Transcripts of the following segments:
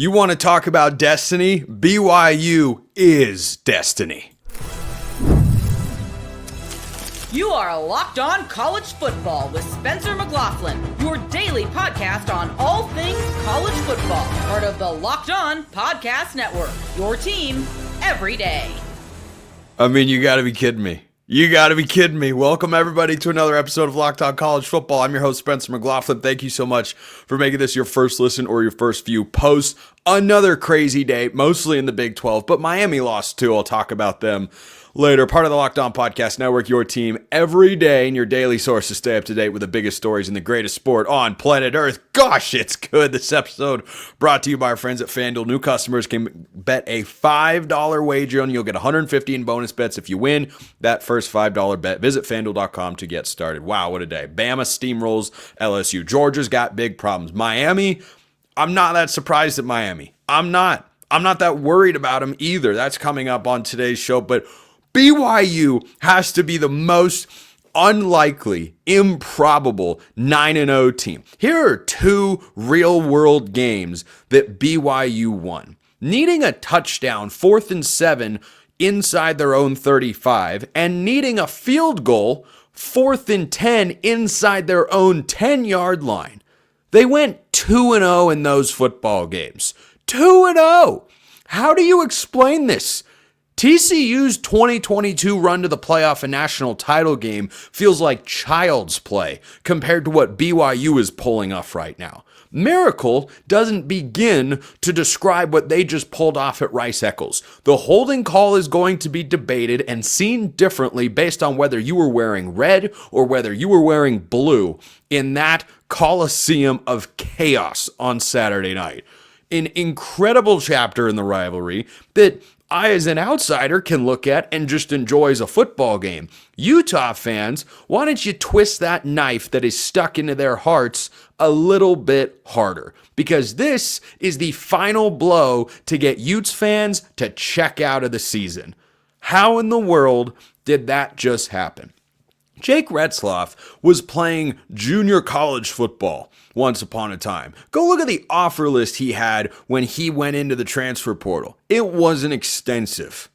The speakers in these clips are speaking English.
You want to talk about destiny? BYU is destiny. You are Locked On College Football with Spencer McLaughlin, your daily podcast on all things college football. Part of the Locked On Podcast Network, your team every day. I mean, you got to be kidding me. You got to be kidding me. Welcome, everybody, to another episode of Locked On College Football. I'm your host, Spencer McLaughlin. Thank you so much for making this your first listen or your first few posts. Another crazy day, mostly in the Big 12, but Miami lost too. I'll talk about them later. Part of the Locked On Podcast Network, your team every day, and your daily source to stay up to date with the biggest stories in the greatest sport on planet Earth. Gosh, it's good. This episode brought to you by our friends at FanDuel. New customers can bet a $5 wager and you'll get 150 in bonus bets if you win that first $5 bet. Visit FanDuel.com to get started. Wow, what a day. Bama steamrolls LSU. Georgia's got big problems. Miami, I'm not that surprised at Miami. I'm not that worried about them either. That's coming up on today's show, but BYU has to be the most unlikely, improbable 9-0 team. Here are two real-world games that BYU won. Needing a touchdown, 4th and 7, inside their own 35, and needing a field goal, 4th and 10, inside their own 10-yard line. They went 2-0 in those football games. 2-0! How do you explain this? TCU's 2022 run to the playoff and national title game feels like child's play compared to what BYU is pulling off right now. Miracle doesn't begin to describe what they just pulled off at Rice-Eccles. The holding call is going to be debated and seen differently based on whether you were wearing red or whether you were wearing blue in that coliseum of chaos on Saturday night. An incredible chapter in the rivalry that I, as an outsider, can look at and just enjoy as a football game. Utah fans, why don't you twist that knife that is stuck into their hearts a little bit harder? Because this is the final blow to get Utes fans to check out of the season. How in the world did that just happen? Jake Retzloff was playing junior college football once upon a time. Go look at the offer list he had when he went into the transfer portal. It wasn't extensive.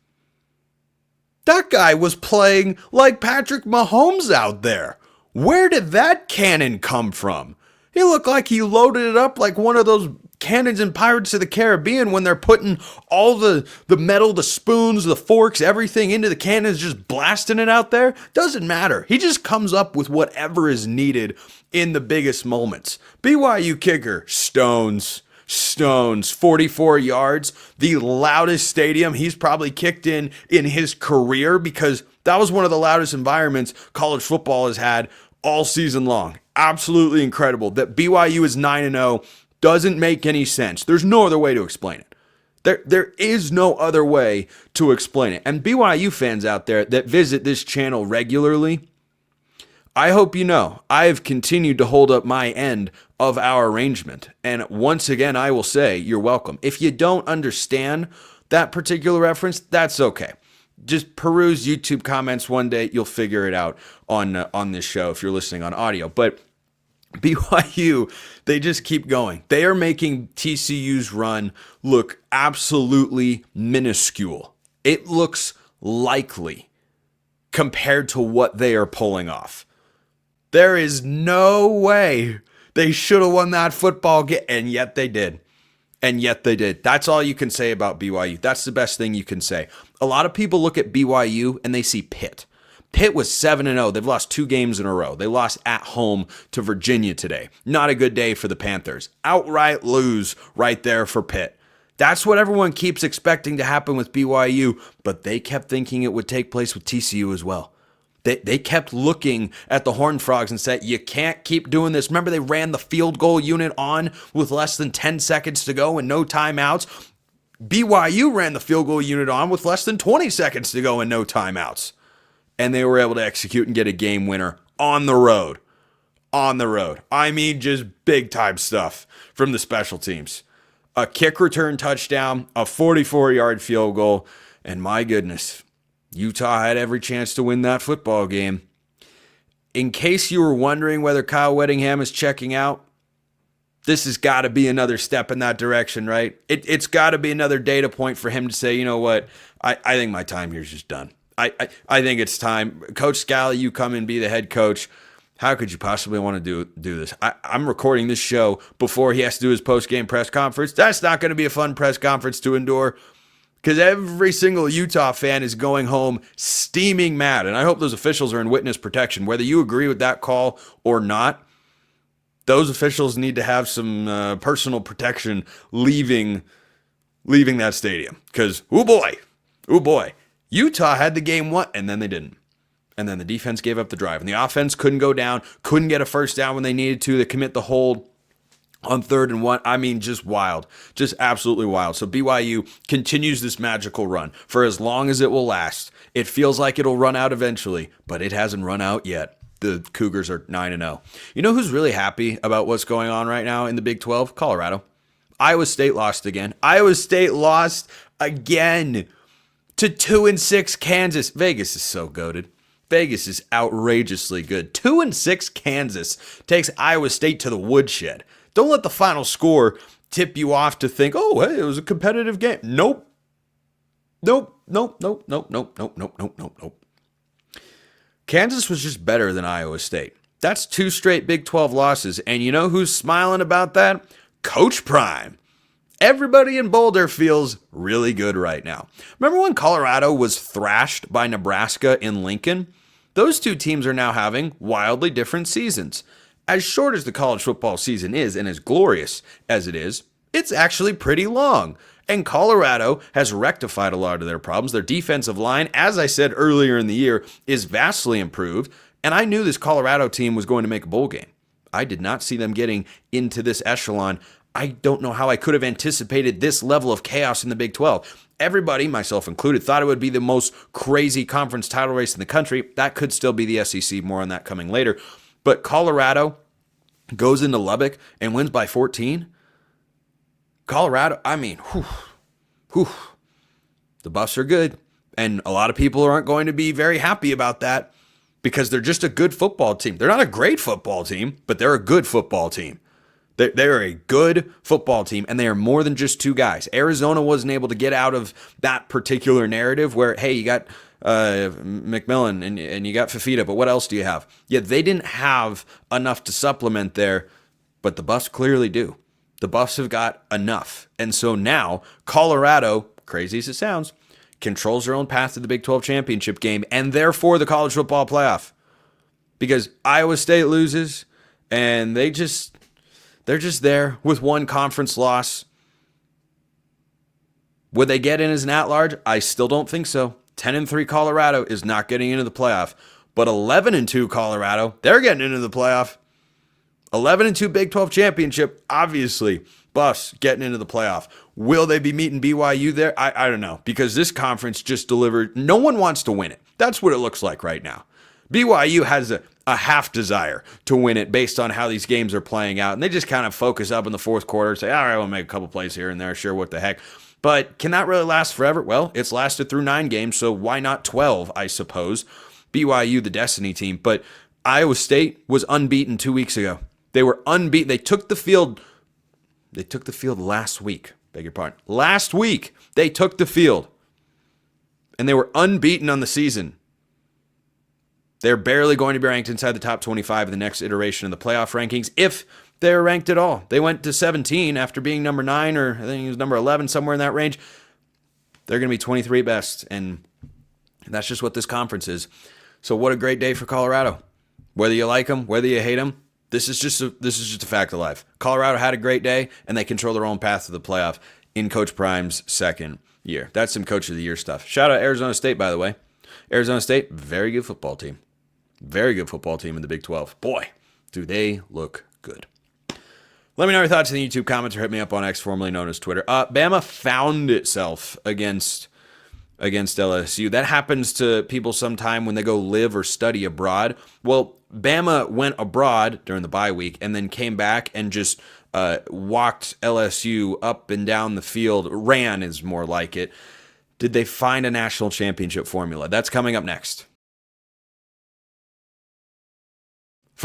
That guy was playing like Patrick Mahomes out there. Where did that cannon come from? He looked like he loaded it up like one of those cannons in Pirates of the Caribbean when they're putting all the metal, the spoons, the forks, everything into the cannons, just blasting it out there. Doesn't matter. He just comes up with whatever is needed in the biggest moments. BYU kicker, Stones, 44 yards, the loudest stadium he's probably kicked in his career, because that was one of the loudest environments college football has had all season long. Absolutely incredible. That BYU is 9-0 doesn't make any sense. There's no other way to explain it. There is no other way to explain it. And BYU fans out there that visit this channel regularly, I hope you know I have continued to hold up my end of our arrangement. And once again, I will say you're welcome. If you don't understand that particular reference, that's okay. Just peruse YouTube comments one day. You'll figure it out on this show if you're listening on audio. But BYU, they just keep going. They are making TCU's run look absolutely minuscule. It looks likely compared to what they are pulling off. There is no way they should have won that football game, and yet they did. And yet they did. That's all you can say about BYU. That's the best thing you can say. A lot of people look at BYU and they see Pitt. Pitt was 7-0. They've lost 2 games in a row. They lost at home to Virginia today. Not a good day for the Panthers. Outright lose right there for Pitt. That's what everyone keeps expecting to happen with BYU, but they kept thinking it would take place with TCU as well. They kept looking at the Horned Frogs and said, you can't keep doing this. Remember, they ran the field goal unit on with less than 10 seconds to go and no timeouts. BYU ran the field goal unit on with less than 20 seconds to go and no timeouts. And they were able to execute and get a game winner on the road. On the road. I mean, just big time stuff from the special teams. A kick return touchdown, a 44-yard field goal, and my goodness, Utah had every chance to win that football game. In case you were wondering whether Kyle Whittingham is checking out, This has got to be another step in that direction, right? It's got to be another data point for him to say, you know what, I think my time here is just done. I think it's time. Coach Scally, you come and be the head coach. How could you possibly want to do this? I'm recording this show before he has to do his post-game press conference. That's not going to be a fun press conference to endure because every single Utah fan is going home steaming mad. And I hope those officials are in witness protection. Whether you agree with that call or not, those officials need to have some personal protection leaving that stadium. Because, oh boy, Utah had the game won, and then they didn't. And then the defense gave up the drive. And the offense couldn't go down, couldn't get a first down when they needed to. They commit the hold on 3rd and 1. I mean, just wild. Just absolutely wild. So BYU continues this magical run for as long as it will last. It feels like it'll run out eventually, but it hasn't run out yet. The Cougars are 9-0. You know who's really happy about what's going on right now in the Big 12? Colorado. Iowa State lost again. Iowa State lost again to 2-6 Kansas. Vegas is so goated. Vegas is outrageously good. 2-6 Kansas takes Iowa State to the woodshed. Don't let the final score tip you off to think, oh, hey, it was a competitive game. Nope. Kansas was just better than Iowa State. That's 2 straight Big 12 losses. And you know who's smiling about that? Coach Prime. Everybody in Boulder feels really good right now. Remember when Colorado was thrashed by Nebraska in Lincoln? Those two teams are now having wildly different seasons. As short as the college football season is and as glorious as it is, it's actually pretty long. And Colorado has rectified a lot of their problems. Their defensive line, as I said earlier in the year, is vastly improved. And I knew this Colorado team was going to make a bowl game. I did not see them getting into this echelon. I don't know how I could have anticipated this level of chaos in the Big 12. Everybody, myself included, thought it would be the most crazy conference title race in the country. That could still be the SEC. More on that coming later. But Colorado goes into Lubbock and wins by 14. Colorado, I mean, the Buffs are good. And a lot of people aren't going to be very happy about that because they're just a good football team. They're not a great football team, but they're a good football team. They're a good football team, and they are more than just 2 guys. Arizona wasn't able to get out of that particular narrative where, hey, you got McMillan and you got Fafita, but what else do you have? Yeah, they didn't have enough to supplement there, but the Buffs clearly do. The Buffs have got enough. And so now Colorado, crazy as it sounds, controls their own path to the Big 12 championship game and therefore the college football playoff. Because Iowa State loses and they're just there with 1 conference loss. Would they get in as an at-large? I still don't think so. 10-3 Colorado is not getting into the playoff. But 11-2 Colorado, they're getting into the playoff. 11-2 Big 12 championship, obviously. Buffs getting into the playoff. Will they be meeting BYU there? I don't know. Because this conference just delivered. No one wants to win it. That's what it looks like right now. BYU has a half desire to win it based on how these games are playing out. And they just kind of focus up in the 4th quarter, say, all right, we'll make a couple plays here and there. Sure, what the heck. But can that really last forever? Well, it's lasted through 9 games, so why not 12, I suppose? BYU, the Destiny team. But Iowa State was unbeaten 2 weeks ago. They were unbeaten. They took the field last week. Beg your pardon. Last week, they took the field. And they were unbeaten on the season. They're barely going to be ranked inside the top 25 in the next iteration of the playoff rankings, if they're ranked at all. They went to 17 after being number 9, or I think it was number 11, somewhere in that range. They're going to be 23 best, and that's just what this conference is. So what a great day for Colorado. Whether you like them, whether you hate them, this is just a fact of life. Colorado had a great day, and they control their own path to the playoff in Coach Prime's 2nd year. That's some Coach of the Year stuff. Shout out Arizona State, by the way. Arizona State, very good football team. Very good football team in the Big 12. Boy, do they look good. Let me know your thoughts in the YouTube comments or hit me up on X, formerly known as Twitter. Bama found itself against LSU. That happens to people sometime when they go live or study abroad. Well, Bama went abroad during the bye week and then came back and just walked LSU up and down the field. Ran is more like it. Did they find a national championship formula? That's coming up next.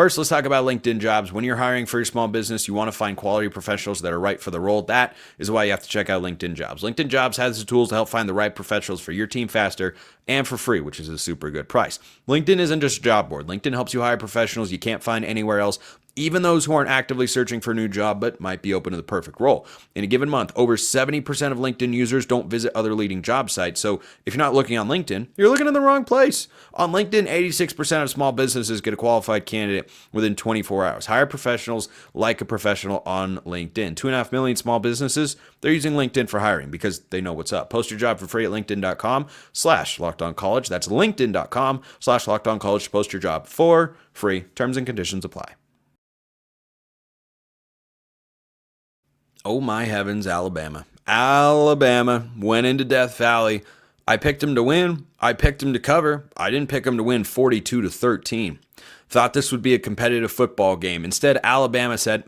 First, let's talk about LinkedIn Jobs. When you're hiring for your small business, you want to find quality professionals that are right for the role. That is why you have to check out LinkedIn Jobs. LinkedIn Jobs has the tools to help find the right professionals for your team faster and for free, which is a super good price. LinkedIn isn't just a job board. LinkedIn helps you hire professionals you can't find anywhere else, even those who aren't actively searching for a new job but might be open to the perfect role. In a given month, over 70% of LinkedIn users don't visit other leading job sites. So if you're not looking on LinkedIn, you're looking in the wrong place. On LinkedIn, 86% of small businesses get a qualified candidate within 24 hours. Hire professionals like a professional on LinkedIn. 2.5 million small businesses, they're using LinkedIn for hiring because they know what's up. Post your job for free at linkedin.com/lockedoncollege. That's linkedin.com/lockedoncollege to post your job for free. Terms and conditions apply. Oh my heavens, Alabama. Alabama went into Death Valley. I picked them to win. I picked them to cover. I didn't pick them to win 42-13. Thought this would be a competitive football game. Instead, Alabama said,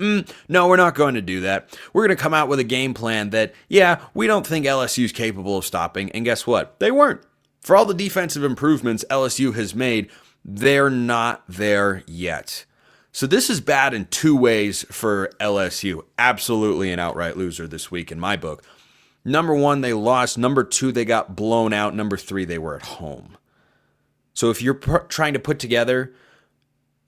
no, we're not going to do that. We're going to come out with a game plan that, we don't think LSU is capable of stopping. And guess what? They weren't. For all the defensive improvements LSU has made, they're not there yet. So this is bad in two ways for LSU. Absolutely an outright loser this week in my book. Number one, they lost. Number two, they got blown out. Number three, they were at home. So if you're trying to put together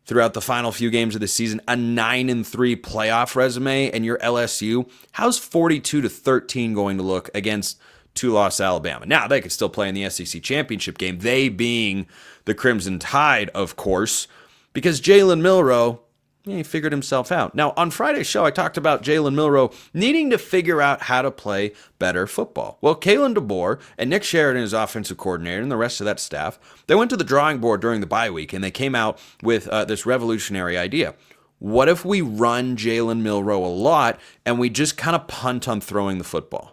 throughout the final few games of the season a 9-3 playoff resume and you're LSU, how's 42-13 going to look against two-loss Alabama? Now, they could still play in the SEC championship game, they being the Crimson Tide, of course, because Jalen Milroe, he figured himself out. Now, on Friday's show, I talked about Jalen Milroe needing to figure out how to play better football. Well, Kalen DeBoer and Nick Sheridan, his offensive coordinator, and the rest of that staff, they went to the drawing board during the bye week, and they came out with this revolutionary idea. What if we run Jalen Milroe a lot, and we just kind of punt on throwing the football?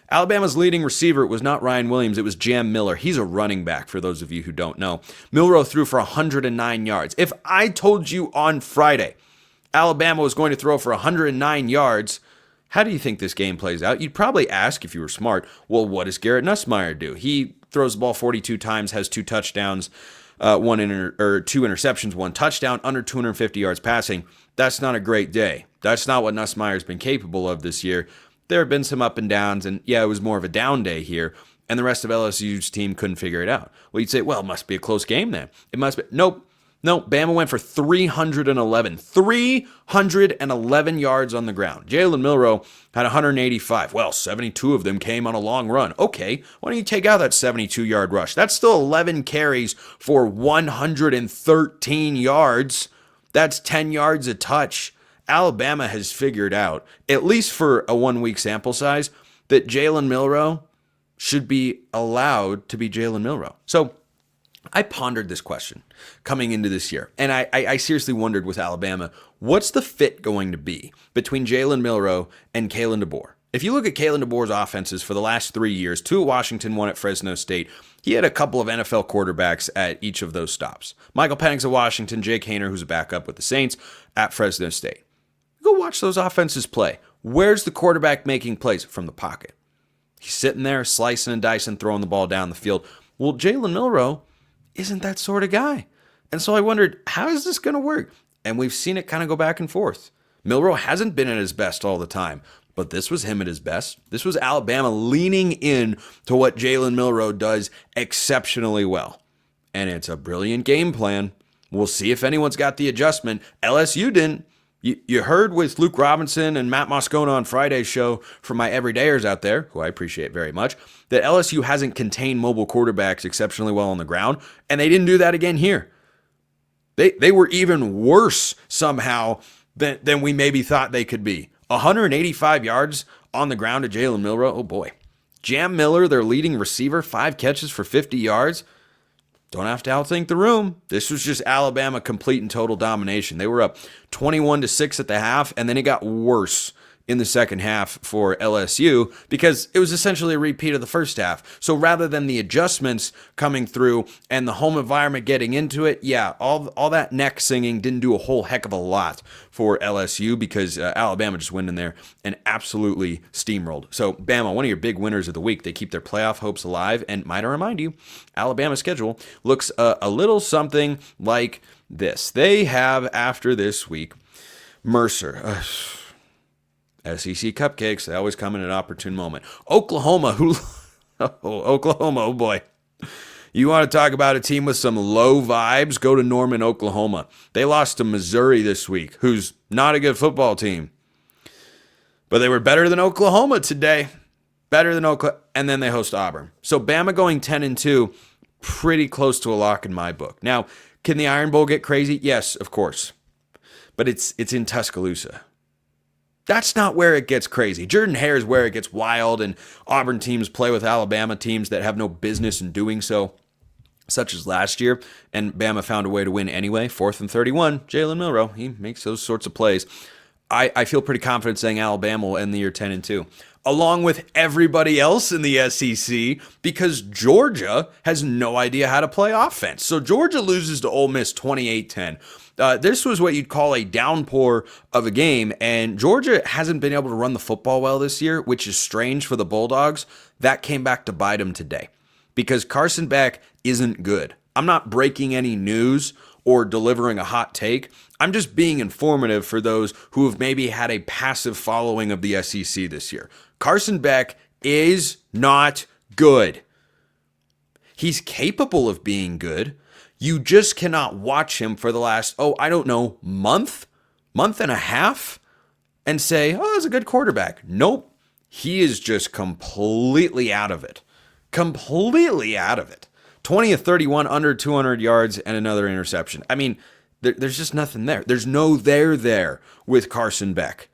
Alabama's leading receiver was not Ryan Williams, it was Jam Miller. He's a running back, for those of you who don't know. Milroe threw for 109 yards. If I told you on Friday Alabama was going to throw for 109 yards, how do you think this game plays out? You'd probably ask, if you were smart, well, what does Garrett Nussmeier do? He throws the ball 42 times, has 2 touchdowns, 2 interceptions, 1 touchdown, under 250 yards passing. That's not a great day. That's not what Nussmeier's been capable of this year. There have been some up and downs, and it was more of a down day here, and the rest of LSU's team couldn't figure it out. Well, you'd say, well, it must be a close game then. It must be. Nope. Bama went for 311 yards on the ground. Jalen Milroe had 185. Well, 72 of them came on a long run. Okay, why don't you take out that 72-yard rush? That's still 11 carries for 113 yards. That's 10 yards a touch. Alabama has figured out, at least for a 1-week sample size, that Jalen Milroe should be allowed to be Jalen Milroe. So I pondered this question coming into this year, and I seriously wondered with Alabama, what's the fit going to be between Jalen Milroe and Kalen DeBoer? If you look at Kalen DeBoer's offenses for the last 3 years, 2 at Washington, 1 at Fresno State, he had a couple of NFL quarterbacks at each of those stops. Michael Penix at Washington, Jake Haener, who's a backup with the Saints, at Fresno State. Go watch those offenses play. Where's the quarterback making plays? From the pocket. He's sitting there slicing and dicing, throwing the ball down the field. Well, Jalen Milroe isn't that sort of guy. And so I wondered, how is this going to work? And we've seen it kind of go back and forth. Milroe hasn't been at his best all the time, but this was him at his best. This was Alabama leaning in to what Jalen Milroe does exceptionally well. And it's a brilliant game plan. We'll see if anyone's got the adjustment. LSU didn't. You heard with Luke Robinson and Matt Moscona on Friday's show from my everydayers out there, who I appreciate very much, that LSU hasn't contained mobile quarterbacks exceptionally well on the ground, and they didn't do that again here. They were even worse somehow than we maybe thought they could be. 185 yards on the ground to Jalen Milroe, oh boy. Jam Miller, their leading receiver, 5 catches for 50 yards. Don't have to outthink the room. This was just Alabama complete and total domination. They were up 21-6 at the half, and then it got worse in the second half for LSU because it was essentially a repeat of the first half. So rather than the adjustments coming through and the home environment getting into it, yeah, all that neck singing didn't do a whole heck of a lot for LSU because Alabama just went in there and absolutely steamrolled. So Bama, one of your big winners of the week. They keep their playoff hopes alive. And might I remind you, Alabama's schedule looks a little something like this. They have, after this week, Mercer, SEC cupcakes. They always come in an opportune moment. Oklahoma, Oklahoma, oh boy. You want to talk about a team with some low vibes? Go to Norman, Oklahoma. They lost to Missouri this week, who's not a good football team. But they were better than Oklahoma today. Better than Oklahoma. And then they host Auburn. So Bama going 10-2, pretty close to a lock in my book. Now, can the Iron Bowl get crazy? Yes, of course. But it's in Tuscaloosa. That's not where it gets crazy. Jordan Hare is where it gets wild, and Auburn teams play with Alabama teams that have no business in doing so, such as last year, and Bama found a way to win anyway. 4th and 31, Jalen Milroe, he makes those sorts of plays. I feel pretty confident saying Alabama will end the year 10-2, along with everybody else in the SEC, because Georgia has no idea how to play offense. So Georgia loses to Ole Miss 28-10. This was what you'd call a downpour of a game, and Georgia hasn't been able to run the football well this year, which is strange for the Bulldogs. That came back to bite them today because Carson Beck isn't good. I'm not breaking any news or delivering a hot take. I'm just being informative for those who have maybe had a passive following of the SEC this year. Carson Beck is not good. He's capable of being good. You just cannot watch him for the last, month and a half and say, that's a good quarterback. Nope. He is just completely out of it. Completely out of it. 20 of 31, under 200 yards, and another interception. I mean, there's just nothing there. There's no there with Carson Beck.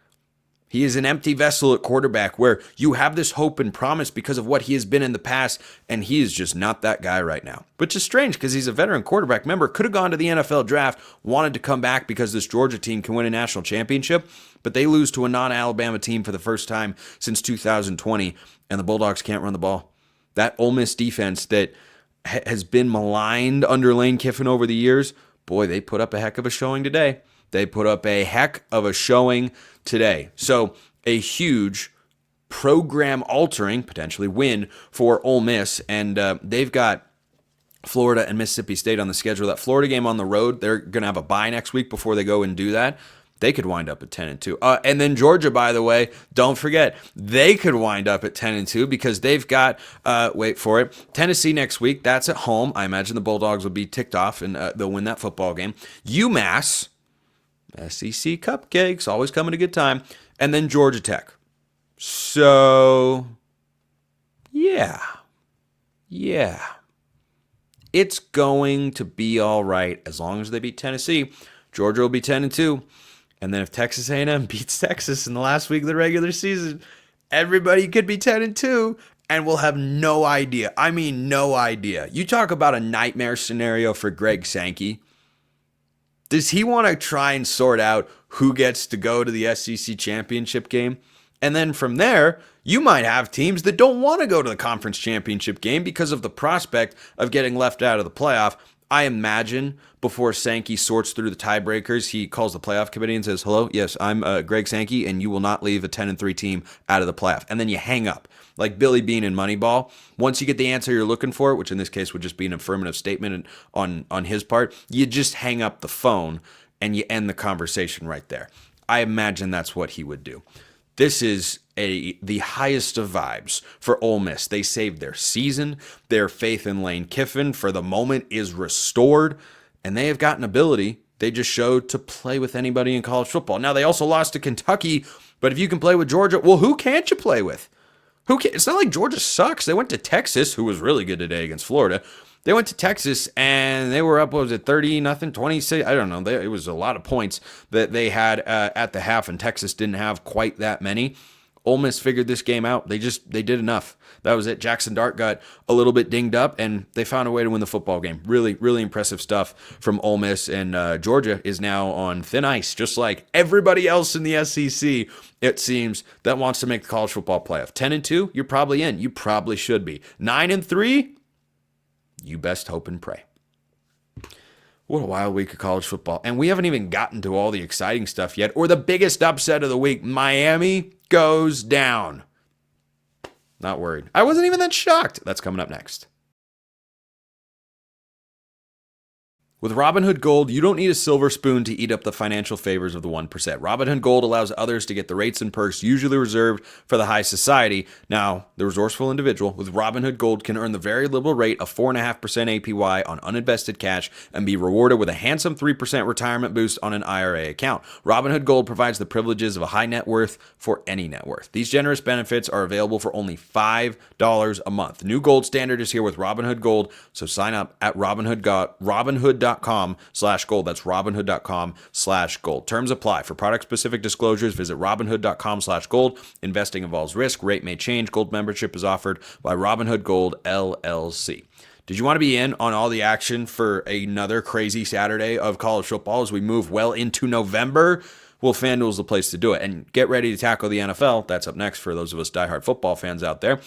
He is an empty vessel at quarterback where you have this hope and promise because of what he has been in the past, and he is just not that guy right now. Which is strange because he's a veteran quarterback. Remember, could have gone to the NFL draft, wanted to come back because this Georgia team can win a national championship, but they lose to a non-Alabama team for the first time since 2020, and the Bulldogs can't run the ball. That Ole Miss defense that has been maligned under Lane Kiffin over the years, boy, they put up a heck of a showing today. They put up a heck of a showing today. So a huge program-altering, potentially, win for Ole Miss. And they've got Florida and Mississippi State on the schedule. That Florida game on the road, they're going to have a bye next week before they go and do that. They could wind up at 10-2. And then Georgia, by the way, don't forget, they could wind up at 10-2 because they've got, wait for it, Tennessee next week. That's at home. I imagine the Bulldogs will be ticked off and they'll win that football game. UMass, SEC cupcakes, always coming a good time. And then Georgia Tech. So, yeah. It's going to be all right as long as they beat Tennessee. Georgia will be 10-2. And then if Texas A&M beats Texas in the last week of the regular season, everybody could be 10-2 and we'll have no idea. I mean, no idea. You talk about a nightmare scenario for Greg Sankey. Does he want to try and sort out who gets to go to the SEC championship game? And then from there, you might have teams that don't want to go to the conference championship game because of the prospect of getting left out of the playoff. I imagine before Sankey sorts through the tiebreakers, he calls the playoff committee and says, hello, yes, I'm Greg Sankey, and you will not leave a 10-3 team out of the playoff. And then you hang up. Like Billy Beane in Moneyball. Once you get the answer you're looking for, which in this case would just be an affirmative statement on his part, you just hang up the phone and you end the conversation right there. I imagine that's what he would do. This is the highest of vibes for Ole Miss. They saved their season. Their faith in Lane Kiffin for the moment is restored, and they have got an ability they just showed to play with anybody in college football. Now, they also lost to Kentucky, but if you can play with Georgia, well, who can't you play with? It's not like Georgia sucks. They went to Texas, who was really good today against Florida. They went to Texas, and they were up, 30-0, 26? I don't know. It was a lot of points that they had at the half, and Texas didn't have quite that many. Ole Miss figured this game out. They did enough. That was it. Jackson Dart got a little bit dinged up, and they found a way to win the football game. Really, really impressive stuff from Ole Miss, and Georgia is now on thin ice, just like everybody else in the SEC, it seems, that wants to make the college football playoff. 10-2, you're probably in. You probably should be. 9-3, you best hope and pray. What a wild week of college football. And we haven't even gotten to all the exciting stuff yet, or the biggest upset of the week. Miami goes down. Not worried. I wasn't even that shocked. That's coming up next. With Robinhood Gold, you don't need a silver spoon to eat up the financial favors of the 1%. Robinhood Gold allows others to get the rates and perks usually reserved for the high society. Now, the resourceful individual with Robinhood Gold can earn the very liberal rate of 4.5% APY on uninvested cash and be rewarded with a handsome 3% retirement boost on an IRA account. Robinhood Gold provides the privileges of a high net worth for any net worth. These generous benefits are available for only $5 a month. The new gold standard is here with Robinhood Gold, so sign up at Robinhood.com/gold. That's Robinhood.com/gold. Terms apply. For product-specific disclosures, visit Robinhood.com/gold. Investing involves risk. Rate may change. Gold membership is offered by Robinhood Gold, LLC. Did you want to be in on all the action for another crazy Saturday of college football as we move well into November? Well, FanDuel's the place to do it. And get ready to tackle the NFL. That's up next for those of us diehard football fans out there.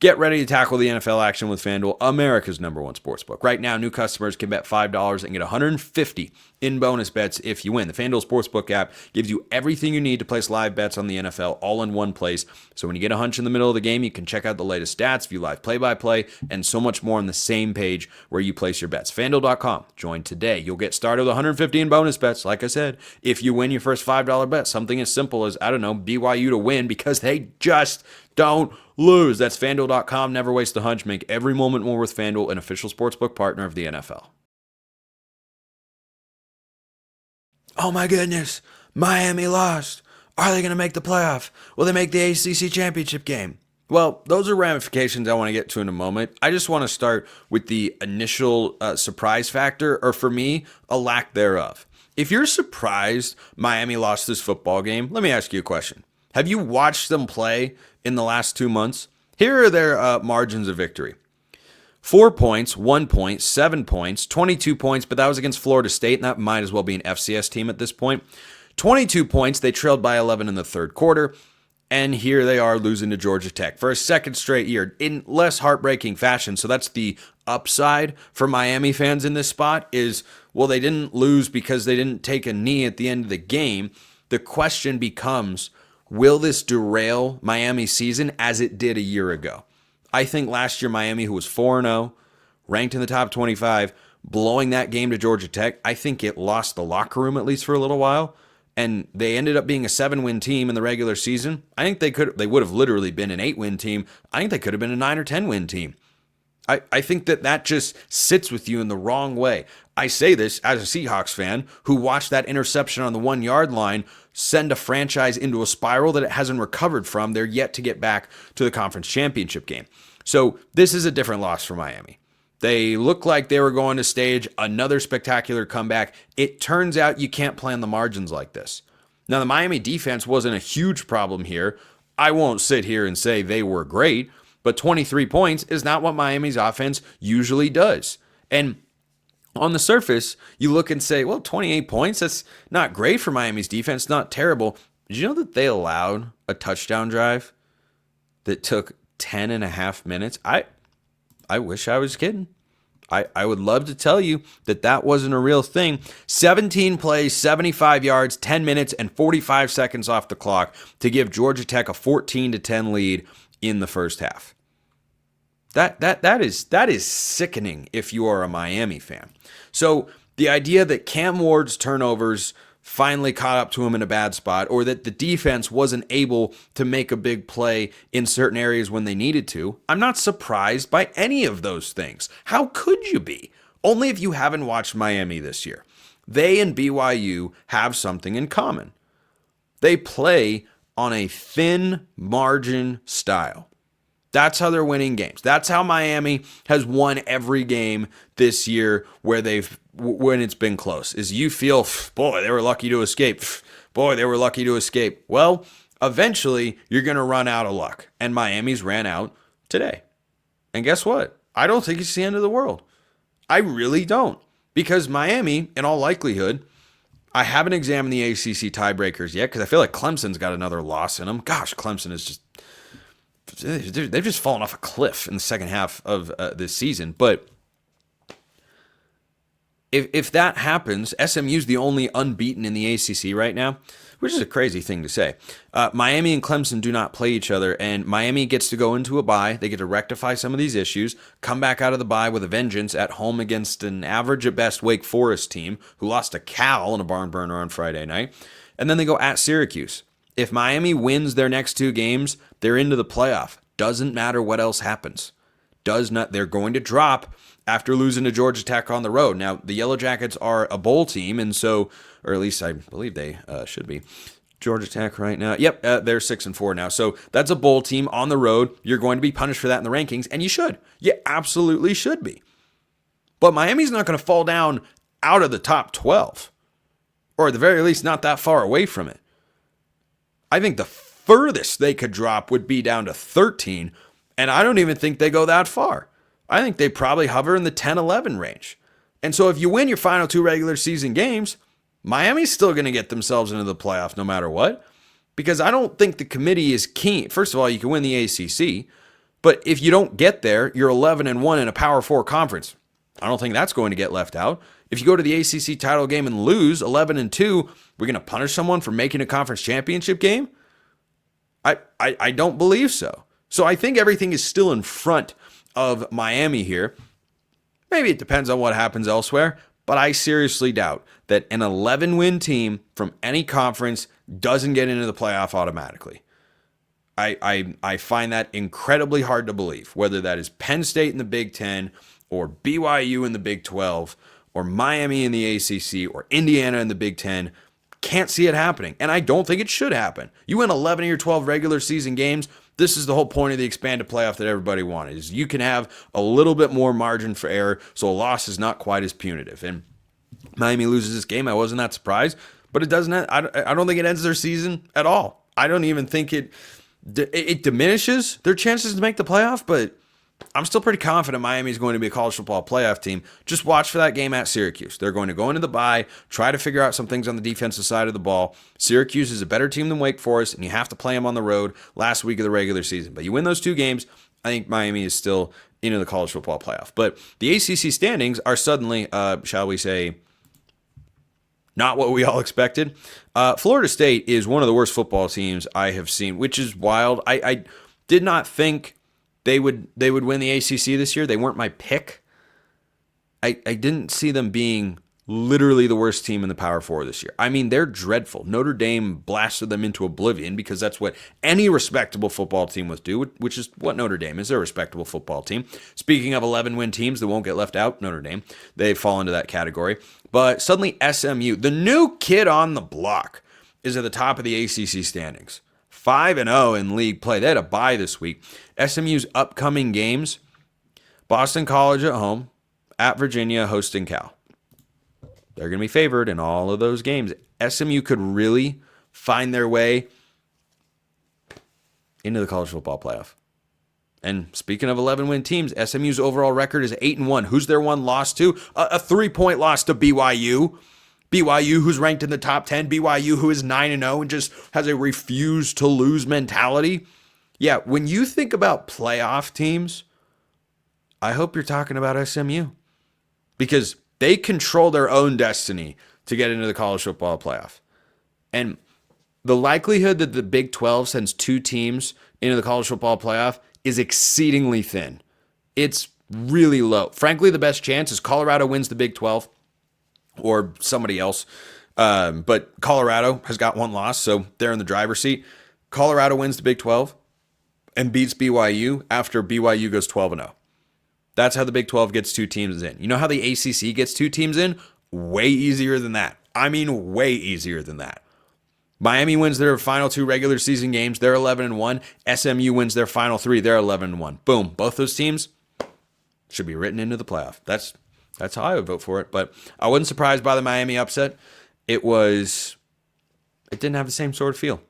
Get ready to tackle the NFL action with FanDuel, America's #1 sportsbook. Right now, new customers can bet $5 and get $150 in bonus bets if you win. The FanDuel Sportsbook app gives you everything you need to place live bets on the NFL all in one place. So when you get a hunch in the middle of the game, you can check out the latest stats, view live play-by-play, and so much more on the same page where you place your bets. FanDuel.com. Join today. You'll get started with $150 in bonus bets, like I said, if you win your first $5 bet. Something as simple as, BYU to win because they just don't lose. That's FanDuel.com. Never waste the hunch. Make every moment more with FanDuel, an official sportsbook partner of the NFL. Oh my goodness, Miami lost. Are they going to make the playoff? Will they make the ACC championship game? Well, those are ramifications I want to get to in a moment. I just want to start with the initial surprise factor, or for me, a lack thereof. If you're surprised Miami lost this football game, let me ask you a question. Have you watched them play in the last 2 months? Here are their margins of victory. 4 points, 1 point, 7 points, 22 points, but that was against Florida State, and that might as well be an FCS team at this point. 22 points, they trailed by 11 in the third quarter, and here they are losing to Georgia Tech for a second straight year in less heartbreaking fashion. So that's the upside for Miami fans in this spot is, well, they didn't lose because they didn't take a knee at the end of the game. The question becomes, will this derail Miami's season as it did a year ago? I think last year Miami, who was 4-0, ranked in the top 25, blowing that game to Georgia Tech, I think it lost the locker room at least for a little while, and they ended up being a 7-win team in the regular season. I think they would have literally been an 8-win team. I think they could have been a 9 or 10-win team. I think that just sits with you in the wrong way. I say this as a Seahawks fan who watched that interception on the 1-yard line send a franchise into a spiral that it hasn't recovered from. They're yet to get back to the conference championship game. So this is a different loss for Miami. They looked like they were going to stage another spectacular comeback. It turns out you can't play on the margins like this. Now, the Miami defense wasn't a huge problem here. I won't sit here and say they were great, but 23 points is not what Miami's offense usually does. And on the surface, you look and say, well, 28 points, that's not great for Miami's defense, not terrible. Did you know that they allowed a touchdown drive that took 10 and a half minutes? I wish I was kidding. I would love to tell you that wasn't a real thing. 17 plays, 75 yards, 10 minutes, and 45 seconds off the clock to give Georgia Tech a 14-10 lead in the first half. That is sickening if you are a Miami fan. So the idea that Cam Ward's turnovers finally caught up to him in a bad spot, or that the defense wasn't able to make a big play in certain areas when they needed to, I'm not surprised by any of those things. How could you be? Only if you haven't watched Miami this year. They and BYU have something in common. They play on a thin margin style. That's how they're winning games. That's how Miami has won every game this year when it's been close. Is you feel, boy, they were lucky to escape. Boy, they were lucky to escape. Well, Eventually, you're going to run out of luck. And Miami's ran out today. And guess what? I don't think it's the end of the world. I really don't. Because Miami, in all likelihood, I haven't examined the ACC tiebreakers yet because I feel like Clemson's got another loss in them. Gosh, Clemson is just, they've just fallen off a cliff in the second half of this season. But if that happens, SMU's the only unbeaten in the ACC right now, which is a crazy thing to say. Miami and Clemson do not play each other, and Miami gets to go into a bye. They get to rectify some of these issues, come back out of the bye with a vengeance at home against an average at best Wake Forest team who lost to Cal in a barn burner on Friday night, and then they go at Syracuse. If Miami wins their next two games, they're into the playoff. Doesn't matter what else happens. They're going to drop after losing to Georgia Tech on the road. Now, the Yellow Jackets are a bowl team, and so, or at least I believe they should be. Georgia Tech right now. Yep, they're 6-4 now. So that's a bowl team on the road. You're going to be punished for that in the rankings, and you should. You absolutely should be. But Miami's not going to fall down out of the top 12, or at the very least, not that far away from it. I think the furthest they could drop would be down to 13, and I don't even think they go that far. I think they probably hover in the 10-11 range. And so if you win your final two regular season games, Miami's still going to get themselves into the playoff no matter what, because I don't think the committee is keen. First of all, you can win the ACC, but if you don't get there, you're 11-1 in a Power 4 conference. I don't think that's going to get left out. If you go to the ACC title game and lose 11-2, we're going to punish someone for making a conference championship game? I don't believe so. So I think everything is still in front of Miami here. Maybe it depends on what happens elsewhere, but I seriously doubt that an 11-win team from any conference doesn't get into the playoff automatically. I find that incredibly hard to believe, whether that is Penn State in the Big Ten or BYU in the Big 12 or Miami in the ACC or Indiana in the Big Ten. Can't see it happening, and I don't think it should happen. You win 11 of your 12 regular season games. This is the whole point of the expanded playoff that everybody wanted, is you can have a little bit more margin for error, so a loss is not quite as punitive. And Miami loses this game. I wasn't that surprised, but it doesn't. I don't think it ends their season at all. I don't even think it diminishes their chances to make the playoff, but I'm still pretty confident Miami is going to be a college football playoff team. Just watch for that game at Syracuse. They're going to go into the bye, try to figure out some things on the defensive side of the ball. Syracuse is a better team than Wake Forest, and you have to play them on the road last week of the regular season. But you win those two games, I think Miami is still into the college football playoff. But the ACC standings are suddenly, shall we say, not what we all expected. Florida State is one of the worst football teams I have seen, which is wild. I did not think they would win the ACC this year. They weren't my pick. I didn't see them being literally the worst team in the Power 4 this year. I mean, they're dreadful. Notre Dame blasted them into oblivion because that's what any respectable football team would do, which is what Notre Dame is. They're a respectable football team. Speaking of 11-win teams that won't get left out, Notre Dame, they fall into that category. But suddenly SMU, the new kid on the block, is at the top of the ACC standings. 5-0 in league play. They had a bye this week. SMU's upcoming games: Boston College at home, at Virginia, hosting Cal. They're going to be favored in all of those games. SMU could really find their way into the college football playoff. And speaking of 11-win teams, SMU's overall record is 8-1. Who's their one loss to? A 3-point loss to BYU. BYU, who's ranked in the top 10. BYU, who is 9-0 and just has a refuse-to-lose mentality. Yeah, when you think about playoff teams, I hope you're talking about SMU. Because they control their own destiny to get into the college football playoff. And the likelihood that the Big 12 sends two teams into the college football playoff is exceedingly thin. It's really low. Frankly, the best chance is Colorado wins the Big 12 or somebody else. But Colorado has got one loss, so they're in the driver's seat. Colorado wins the Big 12 and beats BYU after BYU goes 12-0. That's how the Big 12 gets two teams in. You know how the ACC gets two teams in? Way easier than that. I mean, way easier than that. Miami wins their final two regular season games. They're 11-1. SMU wins their final three. They're 11-1. Boom. Both those teams should be written into the playoff. That's how I would vote for it. But I wasn't surprised by the Miami upset. It didn't have the same sort of feel.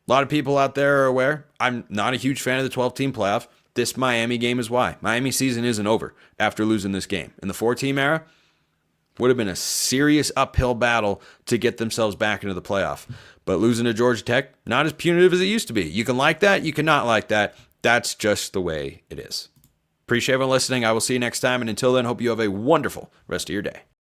A lot of people out there are aware I'm not a huge fan of the 12-team playoff. This Miami game is why. Miami season isn't over after losing this game. In the 4-team era, would have been a serious uphill battle to get themselves back into the playoff. But losing to Georgia Tech, not as punitive as it used to be. You can like that, you cannot like that. That's just the way it is. Appreciate everyone listening. I will see you next time. And until then, hope you have a wonderful rest of your day.